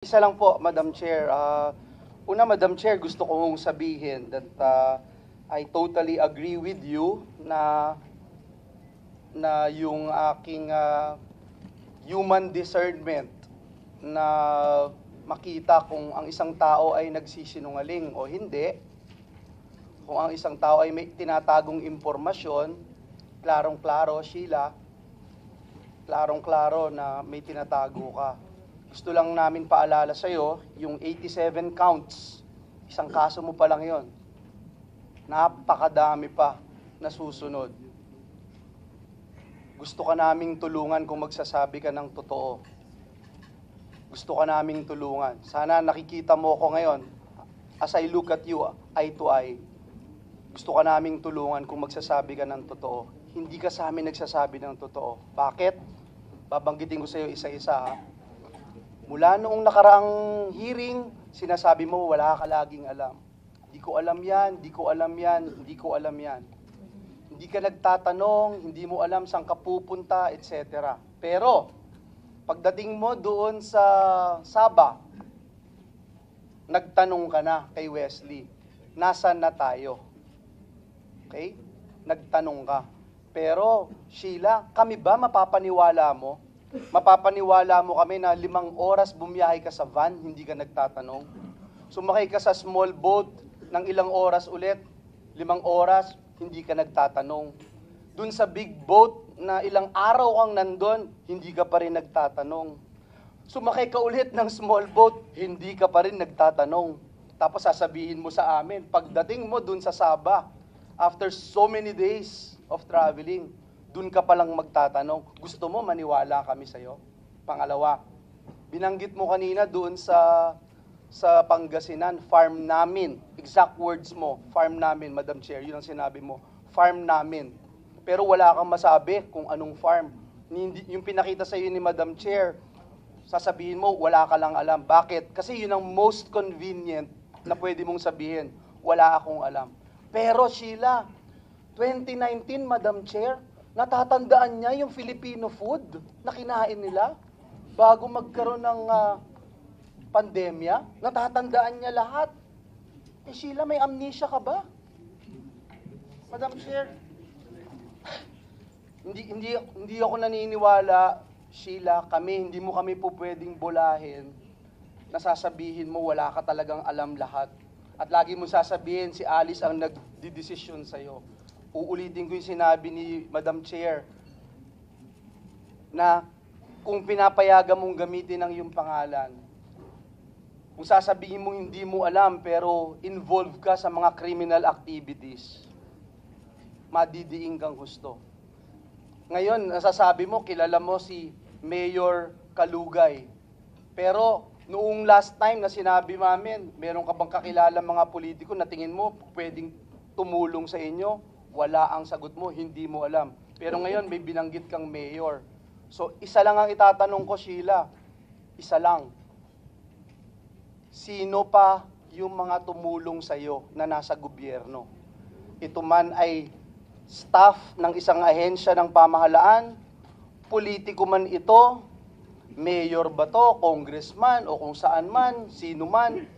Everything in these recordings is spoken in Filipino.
Isa lang po, Madam Chair. Una, Madam Chair, gusto kong sabihin that I totally agree with you na yung aking human discernment na makita kung ang isang tao ay nagsisinungaling o hindi, kung ang isang tao ay may tinatagong impormasyon, klarong-klaro, Sheila, klarong-klaro na may tinatago ka. Gusto lang namin paalala sa'yo, yung 87 counts, isang kaso mo pa lang yon. Napakadami pa na susunod. Gusto ka naming tulungan kung magsasabi ka ng totoo. Gusto ka naming tulungan. Sana nakikita mo ko ngayon, as I look at you, eye to eye. Gusto ka naming tulungan kung magsasabi ka ng totoo. Hindi ka sa amin nagsasabi ng totoo. Bakit? Babanggitin ko sa'yo isa-isa, ha? Mula noong nakaraang hearing, sinasabi mo, wala ka laging alam. Hindi ko alam yan, hindi ko alam yan, hindi ko alam yan. Hindi ka nagtatanong, hindi mo alam saan ka pupunta, etc. Pero, pagdating mo doon sa Saba, nagtanong ka na kay Wesley, nasaan na tayo? Okay? Nagtanong ka. Pero, Sheila, kami ba mapapaniwala mo? Mapapaniwala mo kami na 5 oras bumiyahe ka sa van, hindi ka nagtatanong? Sumakay ka sa small boat ng ilang oras ulit, 5 oras, hindi ka nagtatanong? Dun sa big boat na ilang araw kang nandun, hindi ka pa rin nagtatanong? Sumakay ka ulit ng small boat, hindi ka pa rin nagtatanong? Tapos sasabihin mo sa amin, pagdating mo dun sa Saba, after so many days of traveling, dun ka palang magtatanong. Gusto mo maniwala kami sa'yo? Pangalawa, binanggit mo kanina doon sa Pangasinan, farm namin. Exact words mo, farm namin, Madam Chair. Yun ang sinabi mo, farm namin. Pero wala kang masabi kung anong farm. Yung pinakita sa'yo ni Madam Chair, sasabihin mo, wala ka lang alam. Bakit? Kasi yun ang most convenient na pwede mong sabihin, wala akong alam. Pero Sheila, 2019, Madam Chair, natatandaan niya yung Filipino food na kinain nila bago magkaroon ng pandemya? Natatandaan niya lahat. Eh Sheila, may amnesia ka ba? Madam Chair, hindi ako naniniwala, Sheila, hindi mo kami po pwedeng bulahin na sasabihin mo wala ka talagang alam lahat. At lagi mo sasabihin si Alice ang nagdidesisyon sa'yo. Uulitin ko yung sinabi ni Madam Chair na kung pinapayagan mong gamitin ang iyong pangalan, kung sasabihin mo hindi mo alam pero involved ka sa mga criminal activities, madidiing kang husto. Ngayon, nasasabi mo, kilala mo si Mayor Kalugay. Pero noong last time na sinabi namin, meron ka bang kakilala mga politiko na tingin mo pwedeng tumulong sa inyo? Wala ang sagot mo, hindi mo alam. Pero ngayon, may binanggit kang mayor. So, isa lang ang itatanong ko, Sheila. Isa lang. Sino pa yung mga tumulong sa'yo na nasa gobyerno? Ito man ay staff ng isang ahensya ng pamahalaan, politiko man ito, mayor ba to, congressman, o kung saan man, sino man,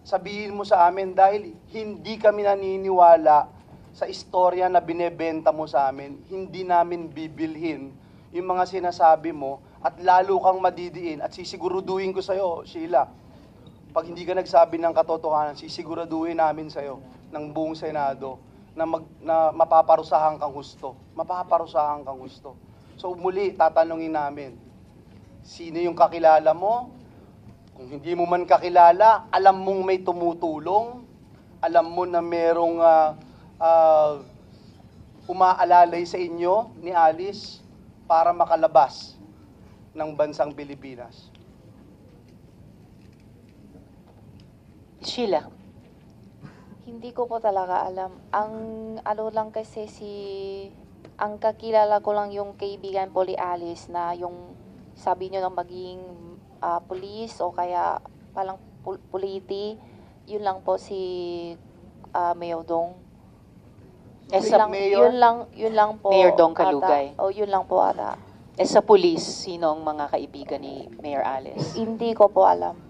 sabihin mo sa amin dahil hindi kami naniniwala sa istorya na binebenta mo sa amin, hindi namin bibilhin yung mga sinasabi mo at lalo kang madidiin at sisiguraduhin ko sa'yo, Sheila, pag hindi ka nagsabi ng katotohanan, sisiguraduhin namin sa'yo ng buong Senado na mapaparusahan kang husto. Mapaparusahan kang husto. So muli, tatanungin namin, sino yung kakilala mo? Kung hindi mo man kakilala, alam mong may tumutulong, alam mo na merong umaalalay sa inyo ni Alice para makalabas ng bansang Pilipinas. Sheila. Hindi ko po talaga alam. Ang ano lang kasi ang kakilala ko lang yung kaibigan po ni Alice na yung sabi niyo na maging police o kaya palang puliti, yun lang po si Mayor Dong. Mayor? Yun lang po. Mayor Dong Kalugay. O yun lang po ata. Sa police, sino ang mga kaibigan ni Mayor Alice? Hindi ko po alam.